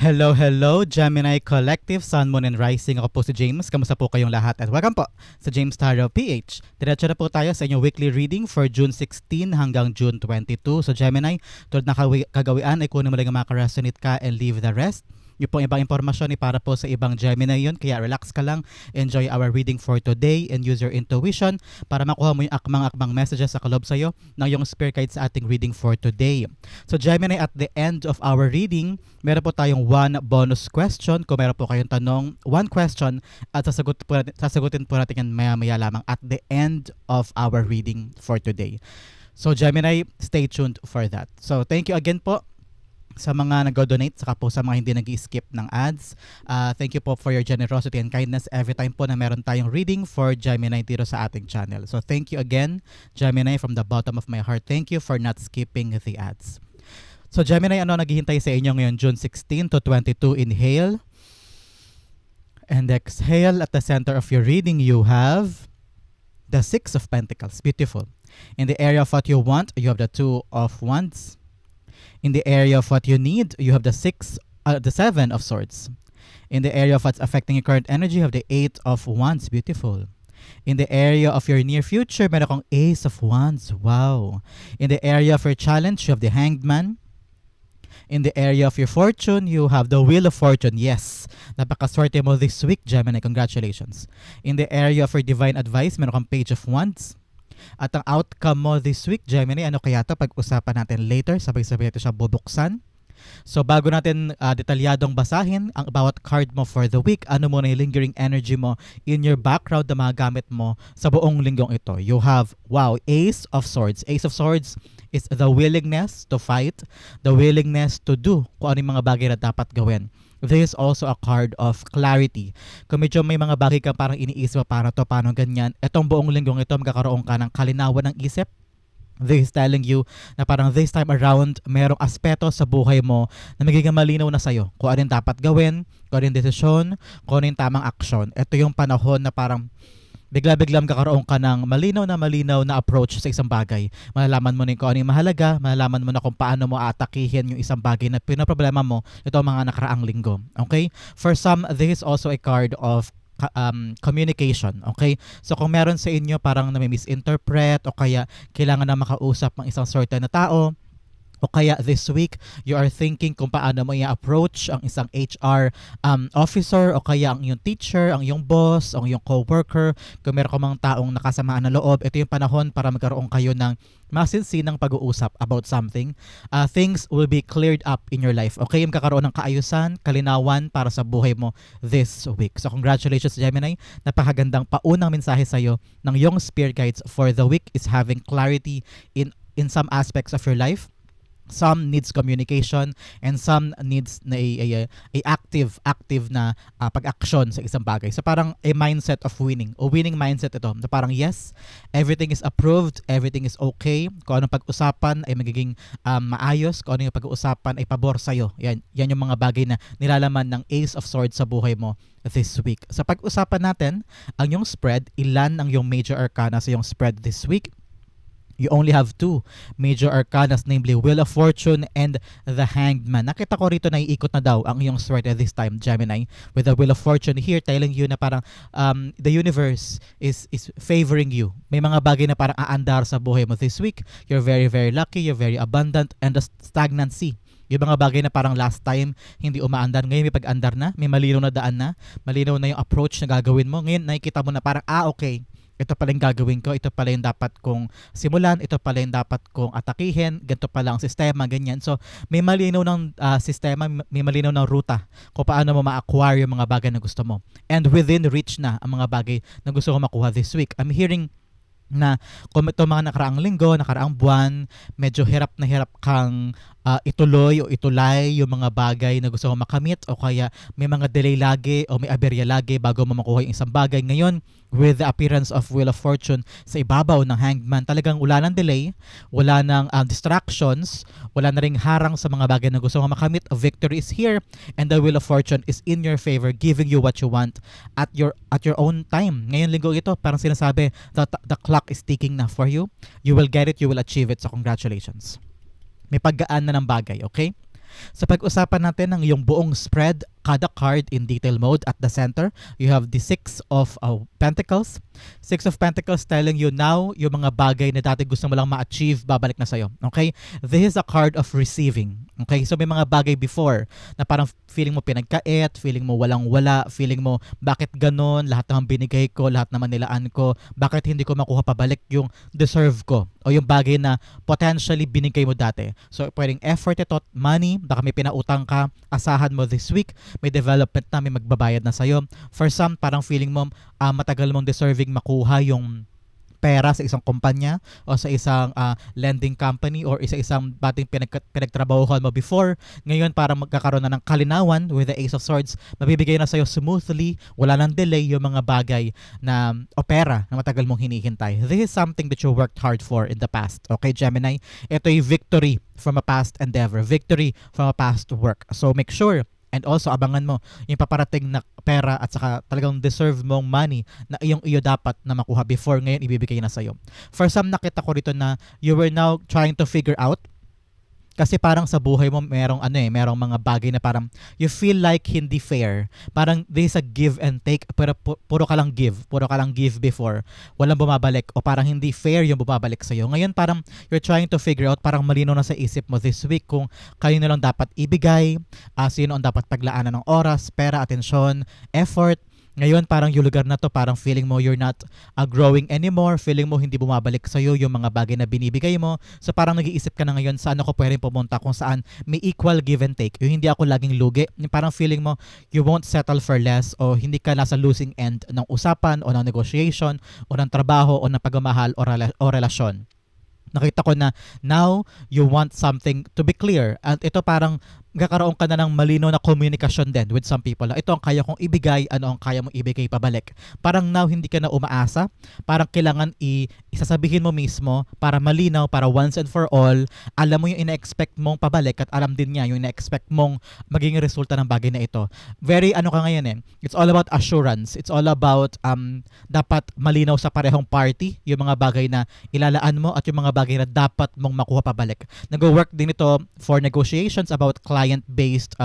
Hello, hello, Gemini Collective, Sun, Moon, and Rising. Ako po si James. Kamusta po kayong lahat? At welcome po sa James Tarot PH. Diretso na po tayo sa inyong weekly reading for June 16 hanggang June 22. So Gemini, tulad na kagawian ay kunin mo lang ang mga ka-resonate ka and leave the rest. Yung pong ibang impormasyon ay para po sa ibang Gemini yun. Kaya relax ka lang, enjoy our reading for today and use your intuition para makuha mo yung akmang-akmang messages sa kalob sa'yo ng yung spirit guide sa ating reading for today. So Gemini, at the end of our reading, meron po tayong one bonus question. Kung meron po kayong tanong, one question at sasagutin po natin yan maya-maya lamang at the end of our reading for today. So Gemini, stay tuned for that. So thank you again po sa mga nag-donate, saka po sa mga hindi nag-skip ng ads. Thank you po for your generosity and kindness every time po na meron tayong reading for Gemini dito sa ating channel. So thank you again, Gemini, from the bottom of my heart. Thank you for not skipping the ads. So Gemini, ano naghihintay sa inyo ngayon, June 16 to 22? Inhale and exhale. At the center of your reading, you have the Six of Pentacles. Beautiful. In the area of what you want, you have the Two of Wands. In the area of what you need, you have the Seven of Swords. In the area of what's affecting your current energy, you have the Eight of Wands. Beautiful. In the area of your near future, meron kang Ace of Wands. Wow. In the area of your challenge, you have the Hanged Man. In the area of your fortune, you have the Wheel of Fortune. Yes. Napakaswerte mo this week, Gemini. Congratulations. In the area of your divine advice, meron kang Page of Wands. At ang outcome mo this week, Gemini, ano kaya ito? Pag-usapan natin later. Sabay-sabay natin siya bubuksan. So bago natin detalyadong basahin ang bawat card mo for the week, ano muna yung lingering energy mo in your background na mga gamit mo sa buong linggong ito? You have, wow, Ace of Swords. Ace of Swords is the willingness to fight, the willingness to do kung ano yung mga bagay na dapat gawin. This is also a card of clarity. Kung medyo may mga bagay ka parang iniisip mo, paano ganyan, itong buong linggong ito magkakaroon ka ng kalinawan ng isip. This is telling you na parang this time around, merong aspeto sa buhay mo na magiging malinaw na sa'yo. Kung ano yung dapat gawin, kung ano yung desisyon, kung ano yung tamang aksyon. Ito yung panahon na parang bigla-biglang kakaroon ka ng malinaw na approach sa isang bagay. Malalaman mo na kung ano yung mahalaga, malalaman mo na kung paano mo aatakihin yung isang bagay na pinaproblema mo ito mga nakaraang linggo. Okay? For some, this is also a card of communication. Okay? So kung meron sa inyo parang nami-misinterpret o kaya kailangan na makausap ng isang certain na tao, o kaya this week, you are thinking kung paano mo i-approach ang isang HR officer o kaya ang iyong teacher, ang iyong boss, ang iyong co-worker. Kung meron ka mga taong nakasamaan na loob, ito yung panahon para magkaroon kayo ng masinsinang pag-uusap about something. Things will be cleared up in your life. Okay? Magkakaroon ng kaayusan, kalinawan para sa buhay mo this week. So congratulations, Gemini. Napakagandang paunang mensahe sa'yo ng iyong spirit guides for the week is having clarity in some aspects of your life. Some needs communication and some needs na a active na pag-action sa isang bagay. So parang a mindset of winning. O winning mindset ito. Na parang yes, everything is approved, everything is okay. Kung anong pag-usapan ay magiging maayos, kung ano yung pag-uusapan ay pabor sa'yo. Yan yung mga bagay na nilalaman ng Ace of Swords sa buhay mo this week. Sa pag-usapan natin, ang yung spread, ilan ang yung major arcana sa yung spread this week? You only have two major arcanas, namely Wheel of Fortune and the Hanged Man. Nakita ko rito na iikot na daw ang iyong swerte this time, Gemini, with the Wheel of Fortune here telling you na parang the universe is favoring you. May mga bagay na parang aandar sa buhay mo this week. You're very, very lucky, you're very abundant, and the stagnancy. Yung mga bagay na parang last time hindi umaandar, ngayon may pag-andar na, may malinaw na daan na, malinaw na yung approach na gagawin mo. Ngayon nakikita mo na parang okay, ito pala yung gagawin ko, ito pala yung dapat kong simulan, ito pala yung dapat kong atakihin, ganito pala ang sistema, ganyan. So, may malinaw ng sistema, may malinaw ng ruta kung paano mo ma-acquire yung mga bagay na gusto mo. And within reach na ang mga bagay na gusto ko makuha this week. I'm hearing na kung ito mga nakaraang linggo, nakaraang buwan, medyo hirap na hirap kang ituloy o itulay yung mga bagay na gusto mo makamit o kaya may mga delay lagi o may aberya lagi bago mo makuha yung isang bagay. Ngayon, with the appearance of Wheel of Fortune sa ibabaw ng Hanged Man, talagang wala ng delay, wala ng distractions, wala na ring harang sa mga bagay na gusto mo makamit. A victory is here and the Wheel of Fortune is in your favor, giving you what you want at your own time. Ngayon linggo ito, parang sinasabi that the clock is ticking na for you. You will get it, you will achieve it. So congratulations. May paggaan na ng bagay, okay? Sa pag-usapan natin ng iyong buong spread, kada card in detail mode at the center, you have the Six of Pentacles. Six of Pentacles telling you now, yung mga bagay na dati gusto mo lang ma-achieve, babalik na sa'yo. Okay? This is a card of receiving. Okay? So may mga bagay before na parang feeling mo pinagkait, feeling mo walang-wala, feeling mo bakit ganon, lahat naman binigay ko, lahat naman nilaan ko, bakit hindi ko makuha pabalik yung deserve ko o yung bagay na potentially binigay mo dati. So pwedeng effort ito, money, baka may pinautang ka, asahan mo this week, may development na, may magbabayad na sa'yo. For some, parang feeling mo matagal mong deserving makuha yung pera sa isang kumpanya o sa isang lending company or isa-isang dating pinagtrabahuhan mo before. Ngayon parang magkakaroon na ng kalinawan with the Ace of Swords. Mabibigay na sa'yo smoothly, wala nang delay yung mga bagay na o pera na matagal mong hinihintay. This is something that you worked hard for in the past. Okay, Gemini? Ito yung victory from a past endeavor, victory from a past work. So make sure and also abangan mo yung paparating na pera at saka talagang deserve mong money na iyo dapat na makuha before ngayon ibibigay na sa'yo. For some, nakita ko rito na you were now trying to figure out kasi parang sa buhay mo merong merong mga bagay na parang you feel like hindi fair. Parang there's a give and take pero puro ka lang give before. Walang bumabalik o parang hindi fair yung bumabalik sa iyo. Ngayon parang you're trying to figure out, parang malino na sa isip mo this week kung kanino lang dapat ibigay, sino ang dapat paglaanan ng oras, pera, atensyon, effort. Ngayon parang yung lugar na to, parang feeling mo you're not growing anymore, feeling mo hindi bumabalik sa'yo yung mga bagay na binibigay mo. So parang nag-iisip ka na ngayon saan ako pwedeng pumunta kung saan may equal give and take. Yung hindi ako laging lugi. Yung parang feeling mo you won't settle for less o hindi ka nasa losing end ng usapan o ng negotiation o ng trabaho o ng pagmamahal o relasyon. Nakita ko na now you want something to be clear at ito parang magkakaroon ka na ng malinaw na komunikasyon din with some people. Ito ang kaya kong ibigay, ano ang kaya mong ibigay pabalik. Parang now hindi ka na umaasa, parang kailangan isasabihin mo mismo para malinaw, para once and for all, alam mo yung ina-expect mong pabalik at alam din niya yung ina-expect mong magiging resulta ng bagay na ito. Very ka ngayon it's all about assurance. It's all about dapat malinaw sa parehong party yung mga bagay na ilalaan mo at yung mga bagay na dapat mong makuha pabalik. Nag-work din ito for negotiations about client-based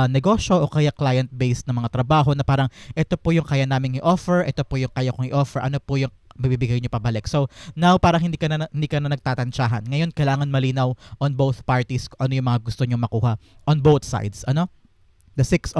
negosyo o kaya client-based na mga trabaho na parang ito po yung kaya naming i-offer, ito po yung kaya kong i-offer, ano po yung bibigay nyo pabalik. So now parang hindi ka na nagtatansyahan. Ngayon kailangan malinaw on both parties ano yung mga gusto nyo makuha on both sides. The Six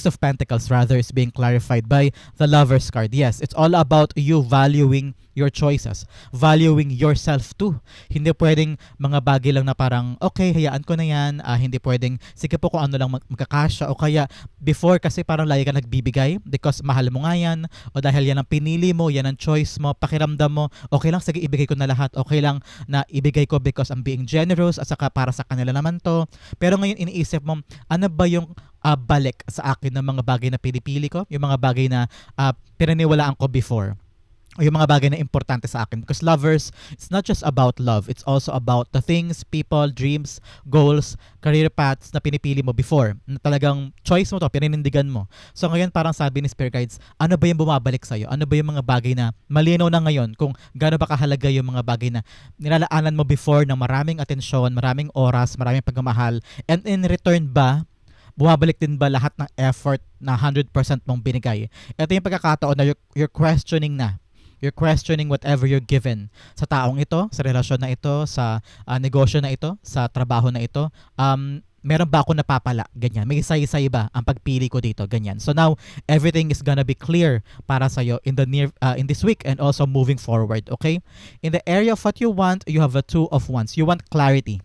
of Pentacles rather is being clarified by the Lover's card. Yes, it's all about you valuing your choices, valuing yourself too. Hindi pwedeng mga bagay lang na parang okay, hayaan ko na yan, hindi pwedeng sige po kung ano lang magkakasya o kaya before kasi parang lagi ka nagbibigay because mahal mo nga yan o dahil yan ang pinili mo, yan ang choice mo, pakiramdam mo, okay lang sige ibigay ko na lahat, okay lang na ibigay ko because I'm being generous at saka para sa kanila naman to. Pero ngayon iniisip mo, ano ba yung balik sa akin ng mga bagay na pinipili ko, yung mga bagay na pinaniwalaan ko before, o yung mga bagay na importante sa akin. Because lovers, it's not just about love, it's also about the things, people, dreams, goals, career paths na pinipili mo before, na talagang choice mo to, pininindigan mo. So ngayon parang sabi ni Spirit Guides, ano ba yung bumabalik sa'yo? Ano ba yung mga bagay na malinaw na ngayon kung gaano ba kahalaga yung mga bagay na nilalaanan mo before ng maraming atensyon, maraming oras, maraming pagmamahal, and in return ba bumabalik din ba lahat ng effort na 100% mong binigay? Ito yung pagkakataon na you're questioning na. You're questioning whatever you're given sa taong ito, sa relasyon na ito, sa negosyo na ito, sa trabaho na ito. Meron ba ako napapala? Ganyan. May isa-isa ba ang pagpili ko dito? Ganyan. So now, everything is gonna be clear para sa'yo in this week and also moving forward. Okay? In the area of what you want, you have a Two of Wands. You want clarity.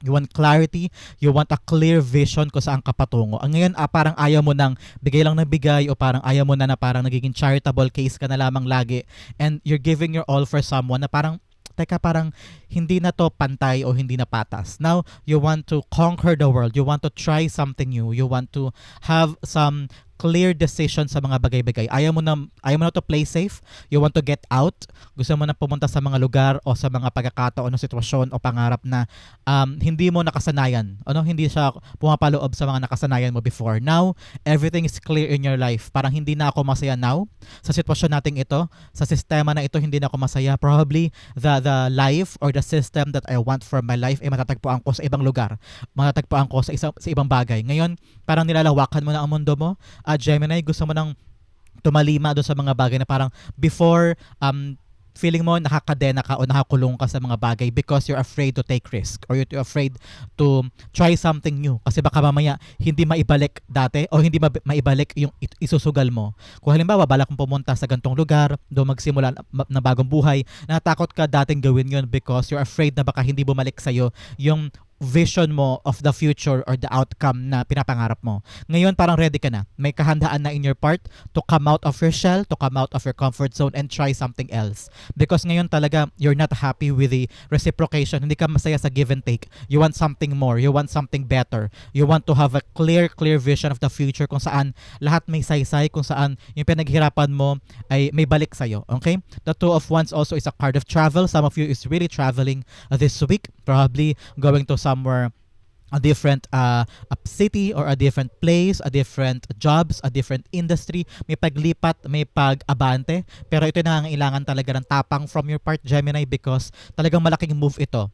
You want clarity, you want a clear vision kung saan ka patungo. Ang ngayon, parang ayaw mo nang bigay lang na bigay o parang ayaw mo na parang nagiging charitable case ka na lamang lagi and you're giving your all for someone na parang teka, parang hindi na to pantay o hindi na patas. Now, you want to conquer the world. You want to try something new. You want to have some clear decision sa mga bagay-bagay. Ayaw mo na to play safe. You want to get out. Gusto mo na pumunta sa mga lugar o sa mga pagkakataon o sitwasyon o pangarap na hindi mo nakasanayan. Hindi siya pumapaloob sa mga nakasanayan mo before. Now, everything is clear in your life. Parang hindi na ako masaya now sa sitwasyon nating ito, sa sistema na ito hindi na ako masaya. Probably the life or the system that I want for my life ay matatagpuan ko sa ibang lugar. Matatagpuan ko sa ibang bagay. Ngayon, parang nilalawakan mo na ang mundo mo. Gemini, gusto mo nang tumalima doon sa mga bagay na parang before feeling mo nakakadena ka o nakakulong ka sa mga bagay because you're afraid to take risk or you're afraid to try something new kasi baka mamaya hindi maibalik dati o hindi maibalik yung isusugal mo. Kung halimbawa balak mong pumunta sa gantong lugar, doon magsimula na bagong buhay, natakot ka dating gawin yun because you're afraid na baka hindi bumalik sa'yo yung vision mo of the future or the outcome na pinapangarap mo. Ngayon parang ready ka na. May kahandaan na in your part to come out of your shell, to come out of your comfort zone and try something else. Because ngayon talaga you're not happy with the reciprocation. Hindi ka masaya sa give and take. You want something more. You want something better. You want to have a clear vision of the future kung saan lahat may saysay, kung saan yung pinaghirapan mo ay may balik sa'yo. Okay? The Two of Wands also is a card of travel. Some of you is really traveling this week. Probably going to somewhere, a different a city or a different place, a different jobs, a different industry. May paglipat, may pag-abante. Pero ito na ang ilangan talaga ng tapang from your part, Gemini, because talagang malaking move ito.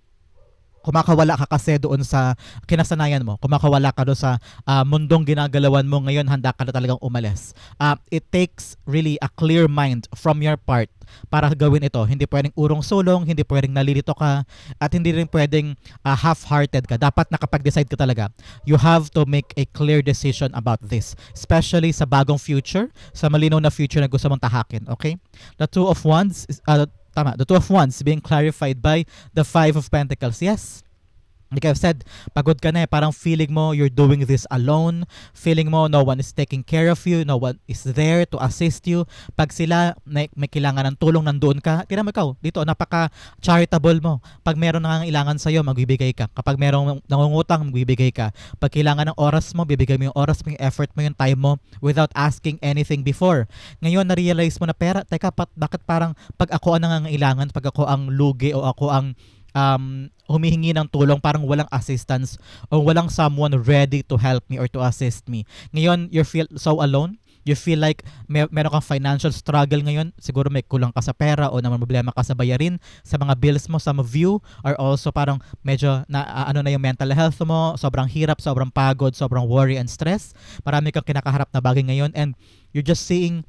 Kumakawala ka kasi doon sa kinasanayan mo. Kumakawala ka doon sa mundong ginagalawan mo. Ngayon, handa ka na talagang umalis. It takes really a clear mind from your part para gawin ito. Hindi pwedeng urong-sulong, hindi pwedeng nalilito ka, at hindi rin pwedeng half-hearted ka. Dapat nakapag-decide ka talaga. You have to make a clear decision about this. Especially sa bagong future, sa malinaw na future na gusto mong tahakin. Okay? The Two of Wands is, the Two of Wands being clarified by the Five of Pentacles. Yes. Like I've said, pagod ka na parang feeling mo you're doing this alone. Feeling mo no one is taking care of you, no one is there to assist you. Pag sila may kailangan ng tulong, nandoon ka. Tingnan mo ikaw, dito napaka-charitable mo. Pag meron nangangailangan sa'yo, magbibigay ka. Kapag merong nangungutang, magbibigay ka. Pag kailangan ng oras mo, bibigay mo yung oras mo, yung effort mo, yung time mo without asking anything before. Ngayon, na-realize mo na teka, bakit parang pag ako ang nangangailangan, pag ako ang lugi o ako ang humihingi ng tulong, parang walang assistance o walang someone ready to help me or to assist me. Ngayon, you feel so alone. You feel like meron kang financial struggle ngayon. Siguro may kulang ka sa pera o naman problema ka sa bayarin, sa mga bills mo. Some of you are also parang medyo na yung mental health mo. Sobrang hirap, sobrang pagod, sobrang worry and stress. Marami kang kinakaharap na bagay ngayon and you're just seeing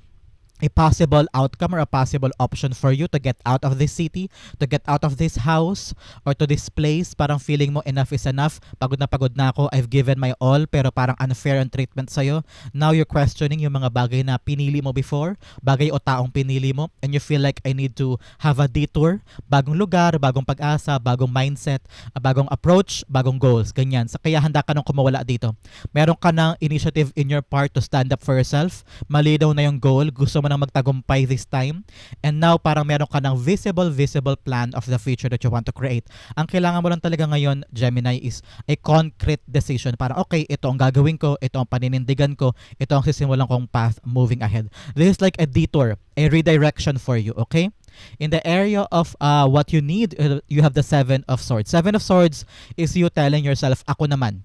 a possible outcome or a possible option for you to get out of this city, to get out of this house, or to this place. Parang feeling mo enough is enough. Pagod na ako. I've given my all, pero parang unfair ang treatment sa'yo. Now you're questioning yung mga bagay na pinili mo before, bagay o taong pinili mo, and you feel like I need to have a detour, bagong lugar, bagong pag-asa, bagong mindset, bagong approach, bagong goals, ganyan. So, kaya handa ka nang kumawala dito. Meron ka ng initiative in your part to stand up for yourself. Malinaw na yung goal. Gusto mo nang magtagumpay this time. And now, parang meron ka ng visible plan of the future that you want to create. Ang kailangan mo lang talaga ngayon, Gemini, is a concrete decision. Parang, okay, ito ang gagawin ko, ito ang paninindigan ko, ito ang sisimulan kong path moving ahead. This is like a detour, a redirection for you, okay? In the area of what you need, you have the Seven of Swords. Seven of Swords is you telling yourself, ako naman.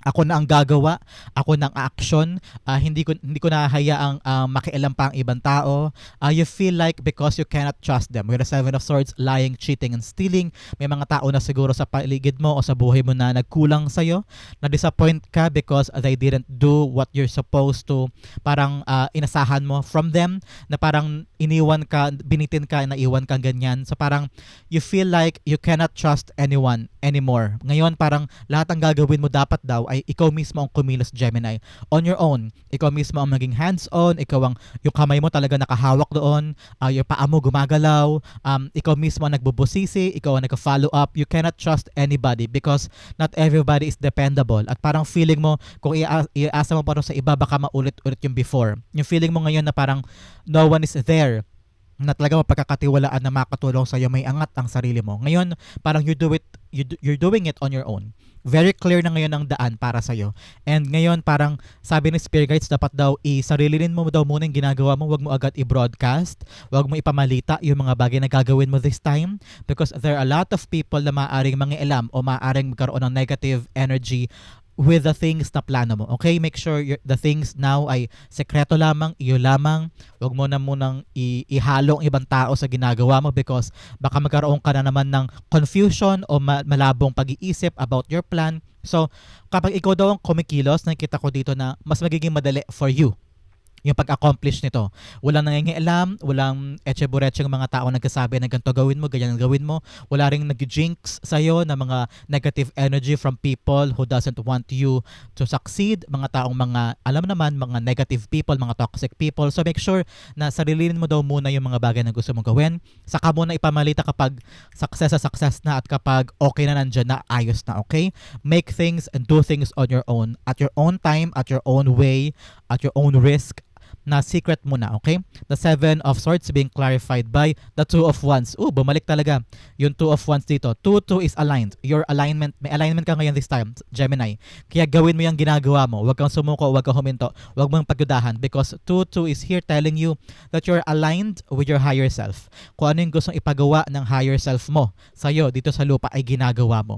Ako na ang gagawa, ako na ang action, hindi ko nahahayaang makialam pa ang ibang tao. You feel like because you cannot trust them. With the Seven of Swords, lying, cheating, and stealing, may mga tao na siguro sa paligid mo o sa buhay mo na nagkulang sa'yo, na-disappoint ka because they didn't do what you're supposed to. Parang inasahan mo from them, na parang iniwan ka, binitin ka, naiwan ka, ganyan. So parang you feel like you cannot trust anyone anymore. Ngayon parang lahat ang gagawin mo dapat daw ay ikaw mismo ang kumilos, Gemini. On your own. Ikaw mismo ang maging hands-on. Yung kamay mo talaga nakahawak doon. Yung paa mo gumagalaw. Ikaw mismo ang nagbubusisi. Ikaw ang nag-follow up. You cannot trust anybody because not everybody is dependable. At parang feeling mo, kung iasa mo pa sa iba, baka maulit-ulit yung before. Yung feeling mo ngayon na parang no one is there na talaga mapagkakatiwalaan na makatulong sa'yo, may angat ang sarili mo. Ngayon, parang you're doing it on your own. Very clear na ngayon ang daan para sa'yo. And ngayon, parang sabi ni Spirit Guides, dapat daw isarilinin mo daw muna yung ginagawa mo. Huwag mo agad i-broadcast. Huwag mo ipamalita yung mga bagay na gagawin mo this time. Because there are a lot of people na maaaring mangialam o maaaring magkaroon ng negative energy with the things na plano mo. Okay? Make sure the things now ay sekreto lamang, iyo lamang. Huwag mo na munang ihalong ibang tao sa ginagawa mo because baka magkaroon ka na naman ng confusion o malabong pag-iisip about your plan. So, kapag ikaw daw ang kumikilos, nakikita ko dito na mas magiging madali for you yung pag-accomplish nito. Walang nangingialam, walang etche-buretche ng mga tao nagkasabi na ganito gawin mo, ganyan gawin mo. Wala ring nag-jinx sa'yo na mga negative energy from people who doesn't want you to succeed. Mga taong alam naman, mga negative people, mga toxic people. So make sure na sarilinin mo daw muna yung mga bagay na gusto mong gawin. Saka muna ipamalita kapag success na at kapag okay na nandyan na, ayos na, okay? Make things and do things on your own. At your own time, at your own way, at your own risk, na secret muna, okay? The Seven of Swords being clarified by the Two of Wands. Bumalik talaga yung Two of Wands dito. 2-2 is aligned. Your alignment, may alignment ka ngayon this time, Gemini. Kaya gawin mo yung ginagawa mo. Huwag kang sumuko, huwag kang huminto. Huwag mong pagyudahan because 2-2 is here telling you that you're aligned with your higher self. Kung ano yung gustong ipagawa ng higher self mo sa'yo dito sa lupa ay ginagawa mo.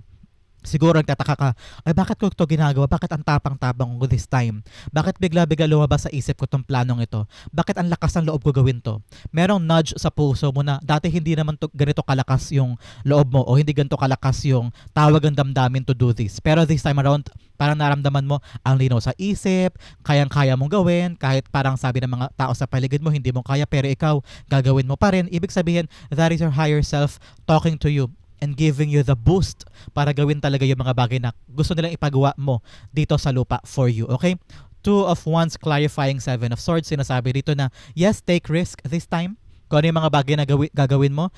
Siguro nagtataka ka, ay bakit ko ito ginagawa? Bakit ang tapang-tapang ko this time? Bakit bigla-bigla lumabas sa isip ko tong planong ito? Bakit ang lakas ng loob ko gawin to? Merong nudge sa puso mo na dati hindi naman to, ganito kalakas yung loob mo o hindi ganito kalakas yung tawag ng damdamin to do this. Pero this time around, parang naramdaman mo ang linaw sa isip, kayang-kaya mong gawin, kahit parang sabi ng mga tao sa paligid mo, hindi mo kaya pero ikaw, gagawin mo pa rin. Ibig sabihin, that is your higher self talking to you and giving you the boost para gawin talaga yung mga bagay na gusto nilang ipagawa mo dito sa lupa for you, okay? Two of Wands clarifying Seven of Swords, sinasabi dito na yes, take risk this time. Kung ano yung mga bagay na gagawin mo,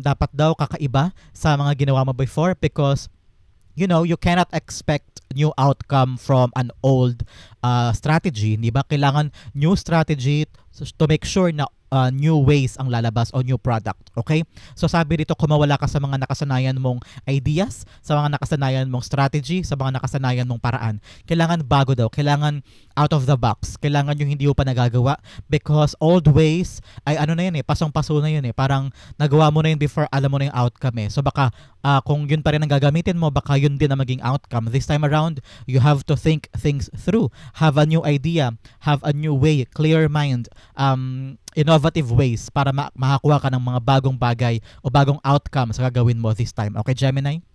dapat daw kakaiba sa mga ginawa mo before because you know, you cannot expect new outcome from an old strategy, di ba? Kailangan new strategy to make sure na new ways ang lalabas o new product, okay? So sabi dito, kung mawala ka sa mga nakasanayan mong ideas, sa mga nakasanayan mong strategy, sa mga nakasanayan mong paraan, kailangan bago daw, kailangan out of the box, kailangan yung hindi mo pa nagagawa because old ways ay ano na yun pasong-paso na yun parang nagawa mo na yun before, alam mo na yung outcome So baka kung yun pa rin ang gagamitin mo, baka yun din ang maging outcome. This time around, you have to think things through, have a new idea, have a new way, clear mind, innovative ways para makakuha ka ng mga bagong bagay o bagong outcome sa gagawin mo this time. Okay, Gemini?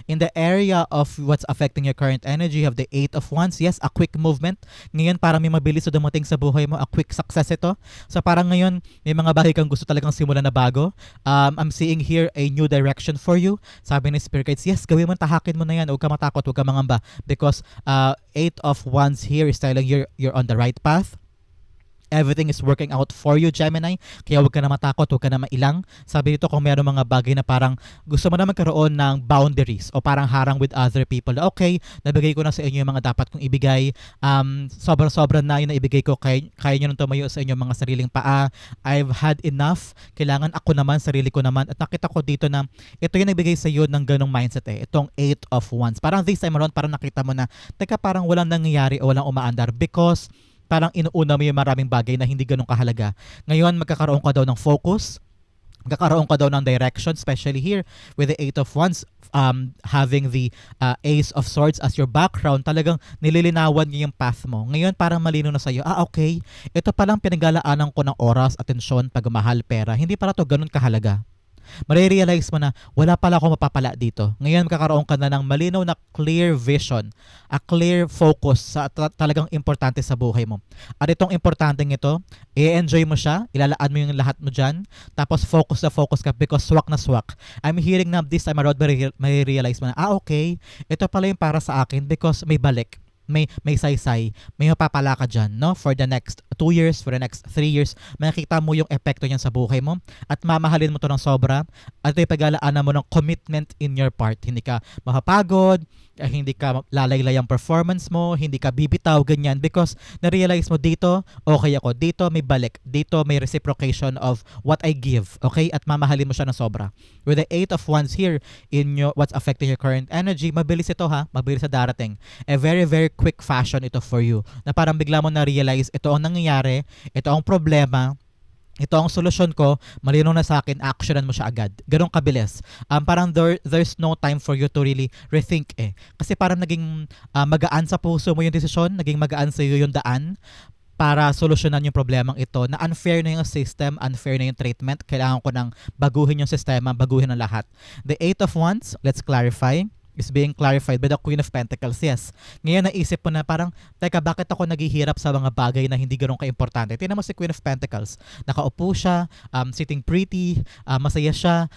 In the area of what's affecting your current energy, you have the Eight of Wands. Yes, a quick movement. Ngayon, parang may mabilis na dumating sa buhay mo. A quick success ito. So parang ngayon, may mga bagay kang gusto talagang simulan na bago. I'm seeing here a new direction for you. Sabi ni Spirit Guides, yes, gawin mo, tahakin mo na yan. Huwag ka matakot, huwag ka mangamba. Because Eight of Wands here is telling you're on the right path. Everything is working out for you, Gemini. Kaya huwag ka na matakot, huwag ka na mailang. Sabi dito kung meron mga bagay na parang gusto mo na magkaroon ng boundaries o parang harang with other people. Okay, nabigay ko na sa inyo yung mga dapat kong ibigay. Sobra-sobra na yung naibigay ko. Kaya nyo nang tumayo sa inyong mga sariling paa. I've had enough. Kailangan ako naman, sarili ko naman. At nakita ko dito na ito yung nagbigay sa iyo ng ganong mindset Itong Eight of Wands. Parang this time around, parang nakita mo na, teka, parang walang nangyayari o walang umaandar because parang inuuna mo yung maraming bagay na hindi ganun kahalaga. Ngayon, magkakaroon ka daw ng focus, magkakaroon ka daw ng direction, especially here with the Eight of Wands, having the Ace of Swords as your background, talagang nililinawan niyo yung path mo. Ngayon, parang malino na sa'yo, okay, ito palang pinaglalaanan ko ng oras, atensyon, pagmamahal, pera. Hindi para to ganun kahalaga. Marirealize mo na wala pala akong mapapala dito. Ngayon magkakaroon ka na ng malinaw na clear vision, a clear focus sa talagang importante sa buhay mo. At itong importanteng ito, i-enjoy mo siya, ilalaan mo yung lahat mo dyan, tapos focus na focus ka because swak na swak. I'm hearing na this time around, marirealize mo na, okay, ito pala yung para sa akin because may balik. may saysay, may mapapala ka dyan, no? For the next 2 years, for the next 3 years, makikita mo yung epekto niyan sa buhay mo at mamahalin mo to ng sobra at ito yung pag-alaanan mo ng commitment in your part. Hindi ka mapapagod, hindi ka lalaylay ang performance mo, hindi ka bibitaw, ganyan, because na-realize mo dito, okay ako, dito may balik, dito may reciprocation of what I give, okay? At mamahalin mo siya ng sobra. With the 8 of Wands here in your, what's affecting your current energy, mabilis ito ha, mabilis sa darating. A very, very quick fashion ito for you, na parang bigla mo na-realize, ito ang nangyayari, ito ang problema, ito ang solusyon ko, malinaw na sa akin, actionan mo siya agad. Ganun kabilis. Parang there's no time for you to really rethink eh. Kasi parang naging magaan sa puso mo yung desisyon, naging magaan sa iyo yung daan para solusyonan yung problemang ito, na unfair na yung system, unfair na yung treatment, kailangan ko nang baguhin yung sistema, baguhin ang lahat. The 8 of Wands, let's clarify, is being clarified by the Queen of Pentacles. Yes. Ngayon naisip mo na parang, teka, bakit ako naghihirap sa mga bagay na hindi ganoon ka-importante? Tingnan mo si Queen of Pentacles. Nakaupo siya, sitting pretty, masaya siya,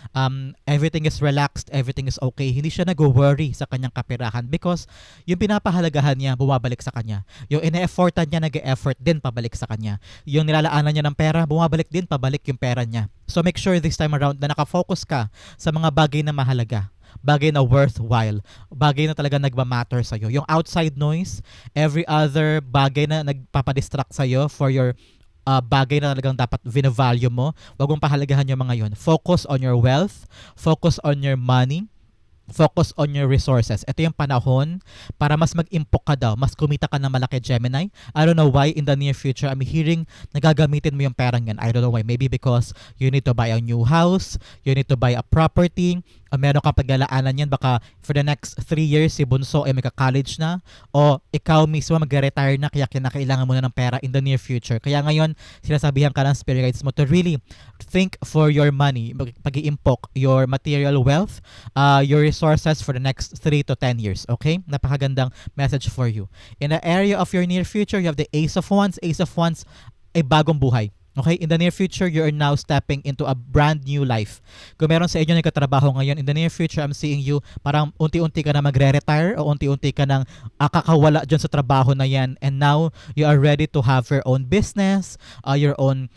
everything is relaxed, everything is okay. Hindi siya nag-worry sa kanyang kapirahan because yung pinapahalagahan niya, bumabalik sa kanya. Yung ine-effortan niya, nag-e-effort din pabalik sa kanya. Yung nilalaanan niya ng pera, bumabalik din pabalik yung pera niya. So make sure this time around na nakafocus ka sa mga bagay na mahalaga, bagay na worthwhile, bagay na talaga nagmamatter sa'yo. Yung outside noise, every other bagay na nagpapadistract sa'yo for your bagay na talagang dapat vinavalue mo, wag mong pahalagahan yung mga yon. Focus on your wealth, focus on your money, focus on your resources. Ito yung panahon para mas mag-impok ka daw, mas kumita ka ng malaki, Gemini. I don't know why in the near future I'm hearing nagagamitin mo yung perang yan. I don't know why. Maybe because you need to buy a new house, you need to buy a property, meron kang paglalaanan yan, baka for the next 3 years si Bunso ay magka-college na, o ikaw mismo mag-retire na, kaya kinakailangan mo na ng pera in the near future. Kaya ngayon, sinasabihan ka ng spirit guides mo to really think for your money, pag-iimpok your material wealth, your resources for the next 3 to 10 years. Okay? Napakagandang message for you. In the area of your near future, you have the Ace of Wands. Ace of Wands ay bagong buhay. Okay, in the near future, you are now stepping into a brand new life. Kung meron sa inyo nagkatrabaho ngayon, in the near future, I'm seeing you parang unti-unti ka na magre-retire o unti-unti ka nang kakawala dyan sa trabaho na yan, and now you are ready to have your own business, your own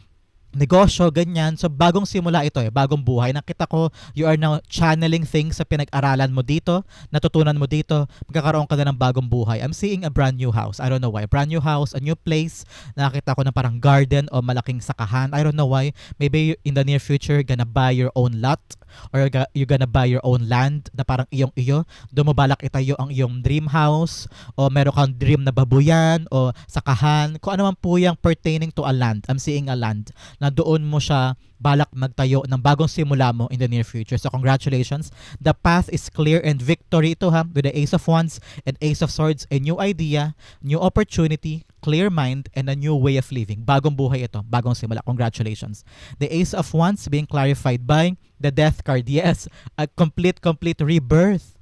negosyo, ganyan. So, bagong simula ito bagong buhay. Nakita ko, you are now channeling things sa pinag-aralan mo dito, natutunan mo dito, magkakaroon ka na ng bagong buhay. I'm seeing a brand new house. I don't know why. Brand new house, a new place. Nakita ko na parang garden o malaking sakahan. I don't know why. Maybe in the near future, you're gonna buy your own lot or you're gonna buy your own land na parang iyong-iyo. Doon mo balak itayo ang iyong dream house o meron kang dream na babuyan o sakahan. Kung ano man po yung pertaining to a land. I'm seeing a land na doon mo siya balak magtayo ng bagong simula mo in the near future. So congratulations. The path is clear and victory ito ha, with the Ace of Wands and Ace of Swords. A new idea, new opportunity, clear mind, and a new way of living. Bagong buhay ito, bagong simula. Congratulations. The Ace of Wands being clarified by the Death card. Yes, a complete rebirth.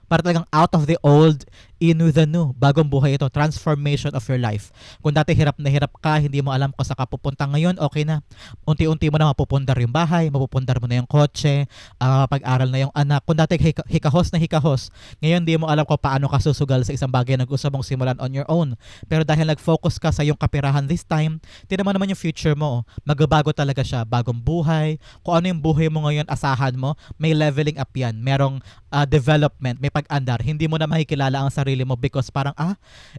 Para talagang out of the old, in with the new. Bagong buhay ito. Transformation of your life. Kung dati hirap na hirap ka, hindi mo alam kung saan ka pupunta ngayon, okay na. Unti-unti mo na mapupundar yung bahay, mapupundar mo na yung kotse, pag-aral na yung anak. Kung dati hikahos na hikahos, ngayon hindi mo alam kung paano ka susugal sa isang bagay na gusto mong simulan on your own. Pero dahil nag-focus ka sa yung kapirahan this time, tignan mo naman yung future mo. Magbabago talaga siya. Bagong buhay. Kung ano yung buhay mo ngayon, asahan mo, may leveling up yan. Merong development, may pag-andar. Hindi mo na makikilala ang sarili mo because parang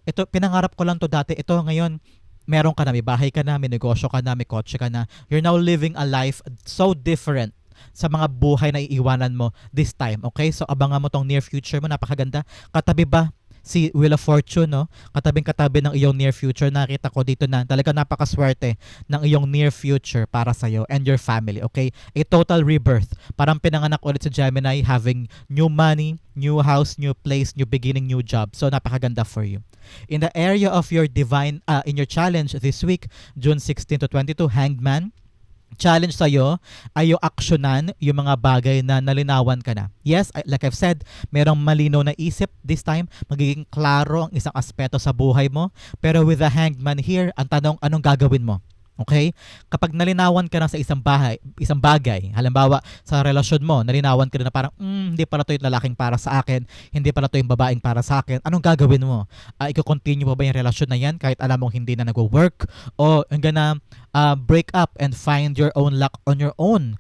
ito pinangarap ko lang to dati, ito ngayon meron ka na, may bahay ka na, may negosyo ka na, may kotse ka na. You're now living a life so different sa mga buhay na iiwanan mo this time. Okay, so abangan mo tong near future mo. Napakaganda. Katabi ba si Wheel of Fortune, no? Katabing-katabi ng iyong near future. Nakita ko dito na talaga napakaswerte ng iyong near future para sa'yo and your family, okay? A total rebirth. Parang pinanganak ulit sa Gemini, having new money, new house, new place, new beginning, new job. So, napakaganda for you. In the area of your in your challenge this week, June 16 to 22, Hanged Man, challenge sa'yo ay yung aksyonan yung mga bagay na nalinawan ka na. Yes, like I've said, merong malinaw na isip this time, magiging klaro ang isang aspeto sa buhay mo. Pero with the Hanged Man here, ang tanong, anong gagawin mo? Okay? Kapag nalinawan ka na sa isang bagay, halimbawa sa relasyon mo, nalinawan ka na parang, hindi pala to yung lalaking para sa akin, hindi pala to yung babaeng para sa akin, anong gagawin mo? Iko-continue mo ba yung relasyon na yan kahit alam mong hindi na nag-work? O yung gana break up and find your own luck on your own?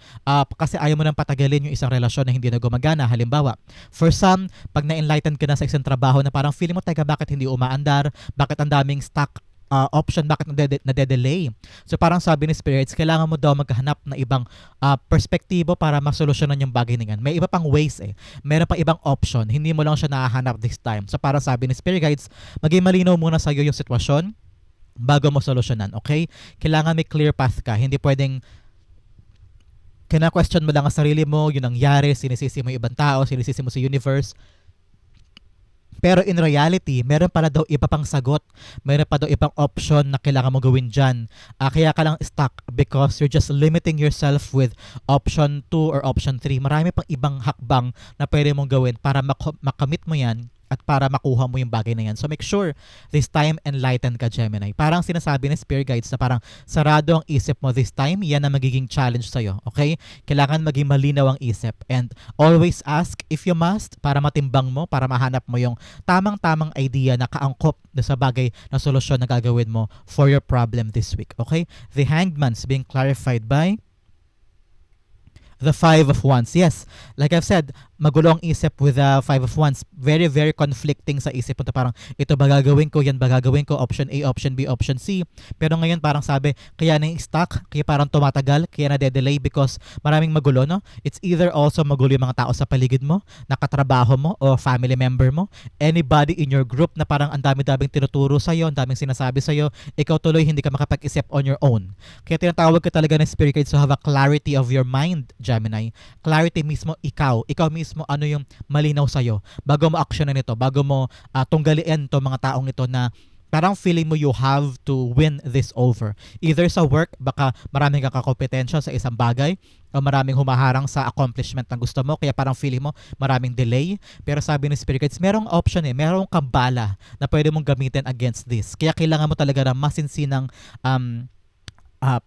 Kasi ayaw mo nang patagalin yung isang relasyon na hindi na gumagana. Halimbawa, for some, pag na-enlighten ka na sa isang trabaho na parang feeling mo, teka, bakit hindi umaandar? Bakit ang daming stock option, bakit nade-delay? So parang sabi ni Spirits, kailangan mo daw maghanap na ibang perspektibo para masolusyonan yung bagay na yan. May iba pang ways eh. Meron pang ibang option. Hindi mo lang siya nahahanap this time. So parang sabi ni Spirit Guides, maging malinaw muna sa'yo yung sitwasyon bago mo solusyonan, okay? Kailangan may clear path ka. Hindi pwedeng kina-question mo lang ang sarili mo, yun nangyari, sinisisi mo yung ibang tao, sinisisi mo sa universe. Pero in reality, meron pala daw iba pang sagot. Meron pa daw ibang option na kailangan mo gawin dyan. Kaya ka lang stuck because you're just limiting yourself with option 2 or option 3. Marami pang ibang hakbang na pwede mong gawin para makamit mo yan at para makuha mo yung bagay na yan. So make sure this time enlighten ka, Gemini. Parang sinasabi ng Spirit Guides na parang sarado ang isip mo this time, yan ang magiging challenge sa'yo. Okay? Kailangan maging malinaw ang isip. And always ask if you must para matimbang mo, para mahanap mo yung tamang-tamang idea na kaangkop na sa bagay na solusyon na gagawin mo for your problem this week. Okay? The Hanged Man's being clarified by the Five of Wands. Yes, like I've said, magulo ang isip with the Five of Wands. Very, very conflicting sa isip mo. Parang, ito ba gagawin ko, yan ba gagawin ko, option A, option B, option C. Pero ngayon parang sabi, kaya na yung stuck, kaya parang tumatagal, kaya na-delay because maraming magulo, no? It's either also magulo yung mga tao sa paligid mo, nakatrabaho mo, o family member mo, anybody in your group na parang ang dami-daming tinuturo sa'yo, ang daming sinasabi sa'yo, ikaw tuloy hindi ka makapag-isip on your own. Kaya tinatawag ka talaga ng Spirit Guides to have a clarity of your mind, Gemini. Clarity mismo ikaw mismo ano yung malinaw sa'yo bago mo actionan ito, bago mo tunggalian to mga taong ito na parang feeling mo you have to win this over. Either sa work, baka maraming kang kakompetensya sa isang bagay o maraming humaharang sa accomplishment na gusto mo, kaya parang feeling mo maraming delay. Pero sabi ni Spirit Guides, merong option merong kambala na pwede mong gamitin against this. Kaya kailangan mo talaga ng masinsinang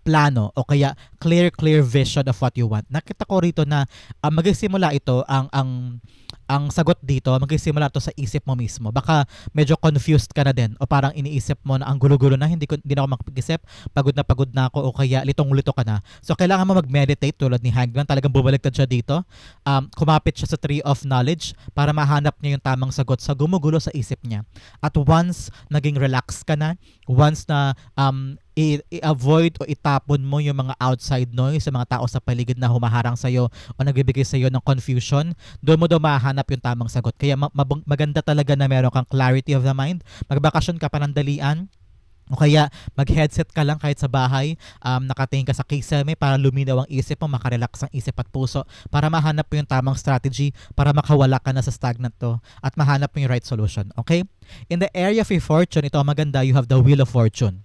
plano o kaya clear vision of what you want. Nakita ko rito na magsisimula ito ang sagot dito, magsisimula to sa isip mo mismo. Baka medyo confused ka na din o parang iniisip mo na ang gulo-gulo na, hindi na ako makapag-isip, pagod na ako o kaya litong-lito ka na. So kailangan mo mag-meditate tulad ni Hangman, talagang bumaliktad siya dito. Kumapit siya sa Tree of Knowledge para mahanap niya yung tamang sagot sa gumugulo sa isip niya. At once naging relax ka na, once na i-avoid o itapon mo yung mga outside noise sa mga tao sa paligid na humaharang sa'yo o nagbibigay sa'yo ng confusion, doon mo daw mahanap yung tamang sagot. Kaya maganda talaga na meron kang clarity of the mind. Magbakasyon ka panandalian, o kaya mag-headset ka lang kahit sa bahay, nakatingin ka sa kisame para luminaw ang isip mo, makarelax ang isip at puso, para mahanap mo yung tamang strategy, para makawala ka na sa stagnant to at mahanap mo yung right solution. Okay? In the area of your fortune, ito ang maganda, you have the Wheel of Fortune.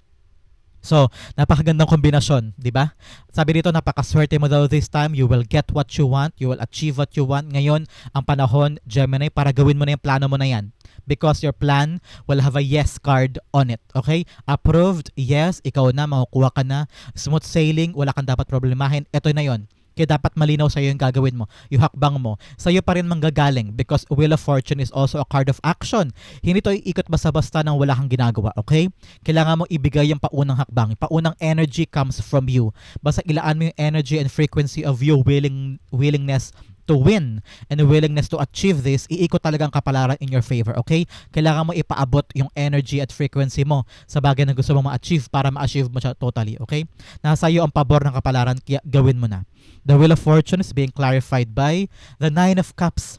So, napakagandang kombinasyon, di ba? Sabi dito, napakaswerte mo daw this time. You will get what you want. You will achieve what you want. Ngayon, ang panahon, Gemini, para gawin mo na yung plano mo na yan. Because your plan will have a yes card on it. Okay? Approved, yes. Ikaw na, makukuha ka na. Smooth sailing, wala kang dapat problemahin. Ito na yon. Kaya dapat malinaw sa'yo yung gagawin mo, yung hakbang mo. Sa'yo pa rin manggagaling because Wheel of Fortune is also a card of action. Hindi to iikot basta-basta nang wala kang ginagawa, okay? Kailangan mo ibigay yung paunang hakbang. Paunang energy comes from you. Basta ilaan mo yung energy and frequency of your willingness to win and the willingness to achieve this, iikot talaga ang kapalaran in your favor, okay? Kailangan mo ipaabot yung energy at frequency mo sa bagay na gusto mong ma-achieve para ma-achieve mo siya totally, okay? Nasa iyo ang pabor ng kapalaran, kaya gawin mo na. The Wheel of Fortune is being clarified by the Nine of Cups.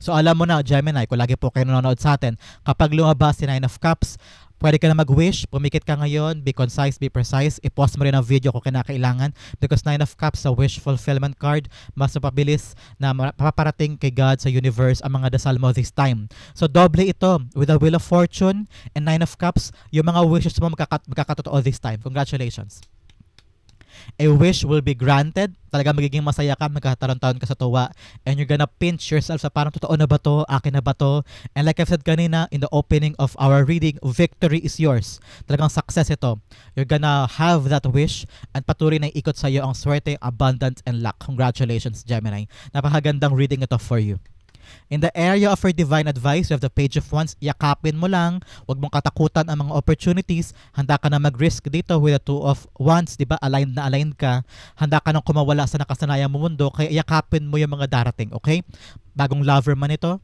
So alam mo na, Gemini, kung lagi po kayo nanonood sa atin, kapag lumabas si Nine of Cups, pwede ka na mag-wish, pumikit ka ngayon, be concise, be precise, i-pause mo rin ang video kung kinakailangan because Nine of Cups sa wish fulfillment card, mas mapabilis na mapaparating kay God sa universe ang mga dasal mo this time. So doble ito with the Wheel of Fortune and Nine of Cups, yung mga wishes mo magkakatotoo this time. Congratulations. A wish will be granted. Talaga magiging masaya ka, magkataon-taon ka sa tuwa. And you're gonna pinch yourself sa parang totoo na ba to? Akin na ba to? And like I've said kanina in the opening of our reading, victory is yours. Talagang success ito. You're gonna have that wish at patuloy na ikot sa iyo ang swerte, abundance, and luck. Congratulations, Gemini. Napakagandang reading ito for you. In the area of your divine advice, you have the Page of Wands. Yakapin mo lang. Huwag mong katakutan ang mga opportunities. Handa ka na mag-risk dito with the Two of Wands. Diba? Aligned na aligned ka. Handa ka nang kumawala sa nakasanayan mo mundo. Kaya yakapin mo yung mga darating. Okay? Bagong lover man ito.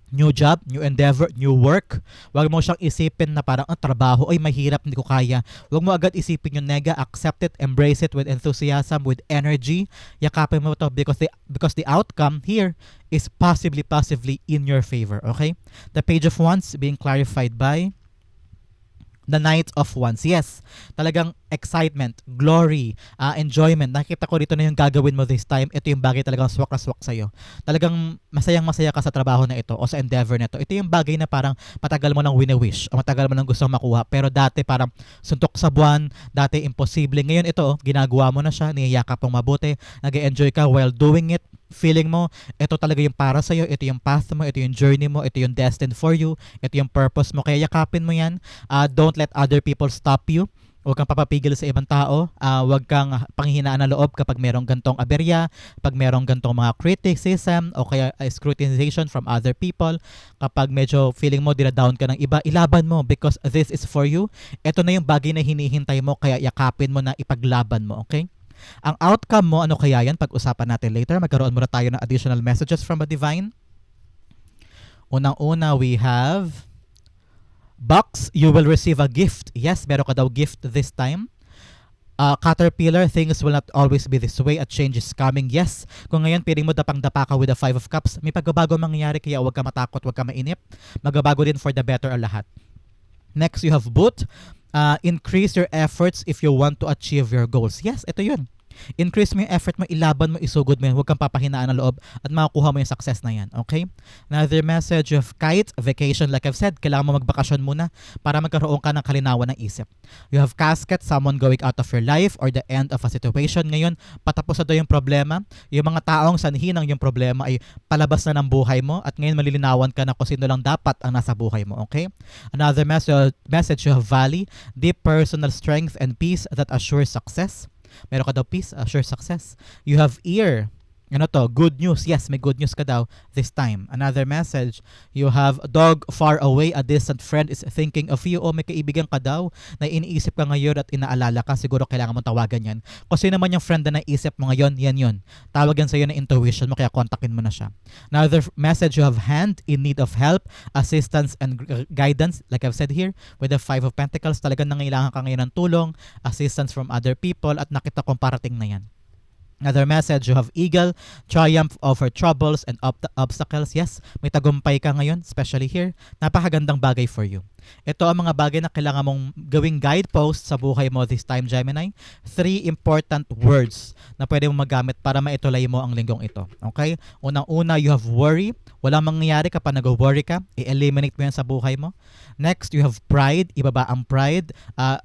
New job, new endeavor, new work. Huwag mo siyang isipin na parang ang trabaho, ay mahirap, hindi ko kaya. Huwag mo agad isipin yung nega, accept it, embrace it with enthusiasm, with energy. Yakapin mo to because the outcome here is possibly in your favor, okay? The Page of Wands being clarified by the Knight of Wands. Yes, talagang excitement, glory, enjoyment. Nakita ko dito na yung gagawin mo this time. Ito yung bagay talagang swak na swak sa'yo. Talagang masayang-masaya ka sa trabaho na ito o sa endeavor na ito. Ito yung bagay na parang matagal mo nang wini-wish o matagal mo nang gusto makuha. Pero dati parang suntok sa buwan, dati imposible. Ngayon ito, ginagawa mo na siya, niyayakap pang mabuti, nag-enjoy ka while doing it. Feeling mo, ito talaga yung para sa'yo, ito yung path mo, ito yung journey mo, ito yung destined for you, ito yung purpose mo. Kaya yakapin mo yan. Don't let other people stop you. Huwag kang papapigil sa ibang tao. Huwag kang panghihinaan ng loob kapag merong gantong aberya, kapag merong gantong mga criticism o kaya scrutinization from other people. Kapag medyo feeling mo dinadown ka ng iba, ilaban mo because this is for you. Ito na yung bagay na hinihintay mo, kaya yakapin mo na ipaglaban mo, okay? Ang outcome mo, ano kaya yan? Pag-usapan natin later. Magkaroon muna tayo ng additional messages from the divine. Unang-una, we have Box, you will receive a gift. Yes, meron ka daw gift this time. Caterpillar, things will not always be this way. A change is coming. Yes, kung ngayon piling mo dapang-dapa ka with the Five of Cups, may pagbabago mangyayari, kaya huwag ka matakot, huwag ka mainip. Magbabago din for the better ang lahat. Next, you have Boot. Increase your efforts if you want to achieve your goals. Yes, ito yun. Increase mo yung effort mo, ilaban mo, isugod mo yan. Huwag kang papahinaan ng loob at makukuha mo yung success na yan. Okay? Another message of Kite, vacation. Like I've said, kailangan mo magbakasyon muna para magkaroon ka ng kalinawan ng isip. You have Casket, someone going out of your life or the end of a situation. Ngayon, patapos na daw yung problema. Yung mga taong sanhi ng yung problema ay palabas na ng buhay mo at ngayon malilinawan ka na kung sino lang dapat ang nasa buhay mo. Okay? Another message, you have Valley, deep personal strength and peace that assures success. Meron ka daw peace, sure success. You have Ear. Ano to? Good news. Yes, may good news ka daw this time. Another message. You have Dog far away. A distant friend is thinking of you. O may kaibigan ka daw na iniisip ka ngayon at inaalala ka. Siguro kailangan mong tawagan yan. Kung sino naman yung friend na naisip mo ngayon, yan yun. Tawag yan sa'yo na intuition mo, kaya kontakin mo na siya. Another message. You have Hand in need of help, assistance, and guidance. Like I've said here, with the Five of Pentacles, talagang nangailangan ka ngayon ng tulong, assistance from other people, at nakita kong parating na yan. Another message, you have Eagle, triumph over troubles and obstacles. Yes, may tagumpay ka ngayon, especially here. Napakagandang bagay for you. Ito ang mga bagay na kailangan mong gawing guidepost sa buhay mo this time, Gemini. 3 important words na pwede mong magamit para maitulay mo ang linggong ito. Okay? Unang-una, you have worry. Walang mangyayari kapag nag-worry ka. I-eliminate mo yan sa buhay mo. Next, you have pride. Ibaba ang pride.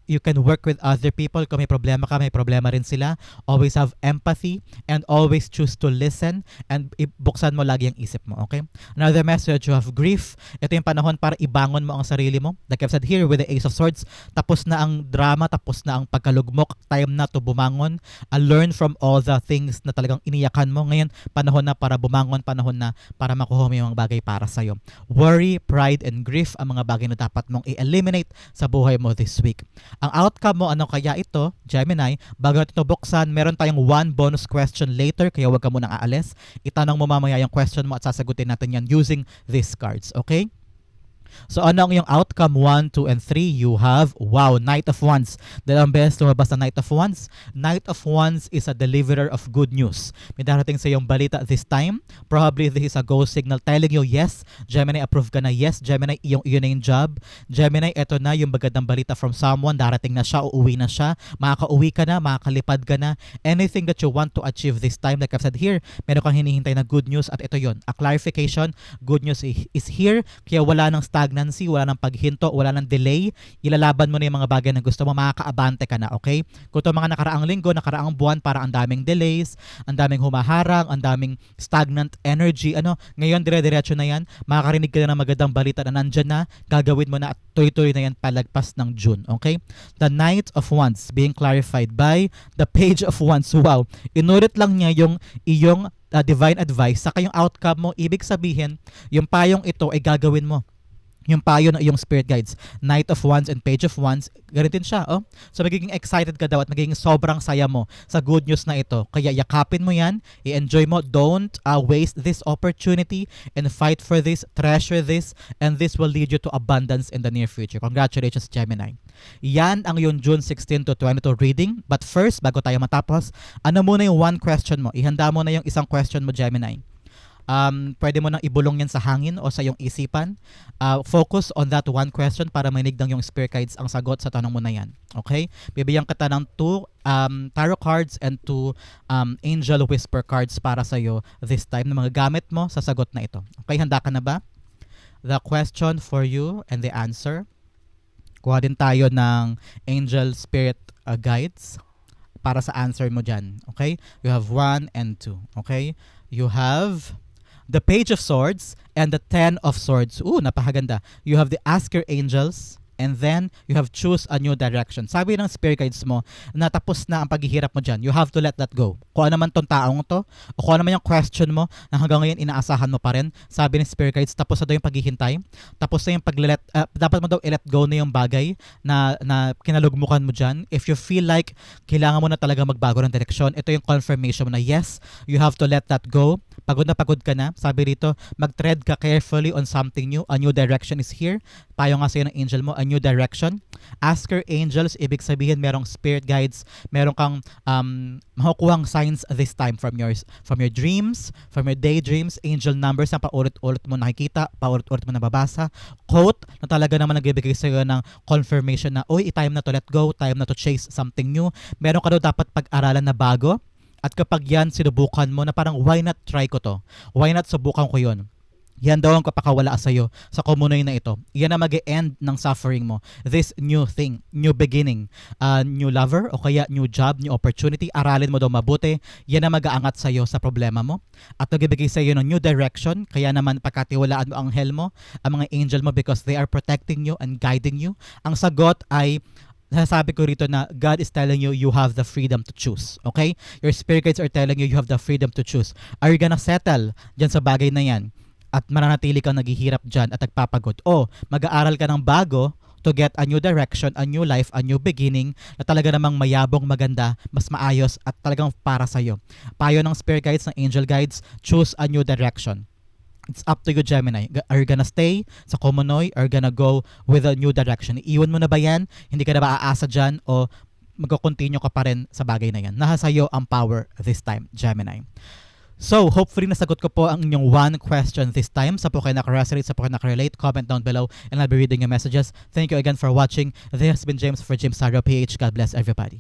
You can work with other people. Kung may problema ka, may problema rin sila. Always have empathy and always choose to listen and ibuksan mo lagi ang isip mo. Okay? Another message, you have grief. Ito yung panahon para ibangon mo ang sarili mo. Like I've said here with the Ace of Swords, tapos na ang drama, tapos na ang pagkalugmok, time na to bumangon. Learn from all the things na talagang iniyakan mo. Ngayon, panahon na para bumangon, panahon na para makuha mo yung mga bagay para sa'yo. Worry, pride, and grief ang mga bagay na dapat mong i-eliminate sa buhay mo this week. Ang outcome mo, ano kaya ito, Gemini? Bago natin ito buksan, meron tayong 1 bonus question later, kaya huwag ka munang aalis. Itanong mo mamaya yung question mo at sasagutin natin yan using these cards. Okay? So ano ang yung outcome 1, 2, and 3? You have, wow, Knight of Wands. Dalawang beses lumabas na Knight of Wands. Knight of Wands is a deliverer of good news. May darating sa iyong balita this time. Probably this is a go signal telling you, yes, Gemini, approve ka na. Yes, Gemini, iyon na yung job. Gemini, eto na yung magandang balita from someone. Darating na siya, uuwi na siya. Makaka-uwi ka na, makakalipad ka na. Anything that you want to achieve this time, like I've said here, meron kang hinihintay na good news at ito yon. A clarification, good news is here. Kaya wala nang stagnancy, wala ng paghinto, wala ng delay. Ilalaban mo na yung mga bagay na gusto mo, makakaabante ka na, okay? Kung ito mga nakaraang linggo, nakaraang buwan, para ang daming delays, ang daming humaharang, ang daming stagnant energy, ngayon dire-diretso na yan, makakarinig ka na ng magandang balita na nandyan na, gagawin mo na at tuloy-tuloy na yan palagpas ng June, okay? The Knight of Wands being clarified by the Page of Wands. Wow, inulit lang niya yung iyong divine advice, saka yung outcome mo, ibig sabihin, yung payong ito ay gagawin mo. Yung payo ng iyong spirit guides, Knight of Wands and Page of Wands, ganito siya, oh. So magiging excited ka daw at magiging sobrang saya mo sa good news na ito. Kaya yakapin mo yan, i-enjoy mo, don't waste this opportunity and fight for this, treasure this, and this will lead you to abundance in the near future. Congratulations, Gemini. Yan ang yung June 16 to 22 reading. But first, bago tayo matapos, ano muna yung one question mo? Ihanda mo na yung isang question mo, Gemini. Pwede mo nang ibulong yan sa hangin o sa iyong isipan. Focus on that one question para manig ng yung spirit guides ang sagot sa tanong mo na yan. Okay? Bibigyan kita ng 2 tarot cards and 2 angel whisper cards para sa iyo this time na mga gamit mo sa sagot na ito. Okay, handa ka na ba? The question for you and the answer. Kuha din tayo ng angel spirit guides para sa answer mo dyan. Okay? You have 1 and 2. Okay? You have the Page of Swords and the 10 of Swords. Napakaganda. You have the Ask Your Angels, and then you have Choose a New Direction. Sabi ng spirit guides mo, natapos na ang paghihirap mo dyan. You have to let that go. Kung ano man tong taong to, o kung ano man yung question mo na hanggang ngayon inaasahan mo pa rin, sabi ng spirit guides, tapos na daw yung paghihintay, tapos na yung dapat mo daw i-let go na yung bagay na kinalugmukan mo dyan. If you feel like kailangan mo na talaga magbago ng direksyon, ito yung confirmation mo na yes, you have to let that go. Pagod na pagod ka na, sabi rito, mag-tread ka carefully on something new. A new direction is here. Payo nga sa'yo ng angel mo, a new direction. Ask your angels, ibig sabihin merong spirit guides, merong kang makukuhang signs this time from your dreams, from your daydreams, angel numbers na paulit-ulit mo nakikita, paulit-ulit mo nababasa, quote na talaga naman nagbibigay sa'yo ng confirmation na, time na to let go, time na to chase something new. Meron ka daw dapat pag-aralan na bago. At kapag yan sinubukan mo na parang why not try ko to? Why not subukan ko yun? Yan daw ang kapakawala sa'yo sa komunoy na ito. Yan ang mag-e-end ng suffering mo. This new thing, new beginning, new lover o kaya new job, new opportunity, aralin mo daw mabuti. Yan ang mag-aangat sa'yo sa problema mo. At nagbibigay sa'yo ng new direction. Kaya naman pagkatiwalaan mo ang angel mo, ang mga angel mo because they are protecting you and guiding you. Ang sagot ay nasasabi ko rito na God is telling you you have the freedom to choose. Okay? Your spirit guides are telling you you have the freedom to choose. Are you gonna settle dyan sa bagay na yan? At mananatili kang naghihirap dyan at nagpapagod? O mag-aaral ka ng bago to get a new direction, a new life, a new beginning na talaga namang mayabong, maganda, mas maayos at talagang para sa'yo. Payo ng spirit guides, ng angel guides, choose a new direction. It's up to you, Gemini. Are you gonna stay sa Komonoy or gonna go with a new direction? Iwan mo na ba yan? Hindi ka na ba aasa dyan o mag-continue ka pa rin sa bagay na yan? Nasa sa'yo ang power this time, Gemini. So, hopefully nasagot ko po ang inyong one question this time. Sa po kayo naka-resonate, sa po kayo naka-relate, comment down below and I'll be reading your messages. Thank you again for watching. This has been James for James Tarot PH. God bless everybody.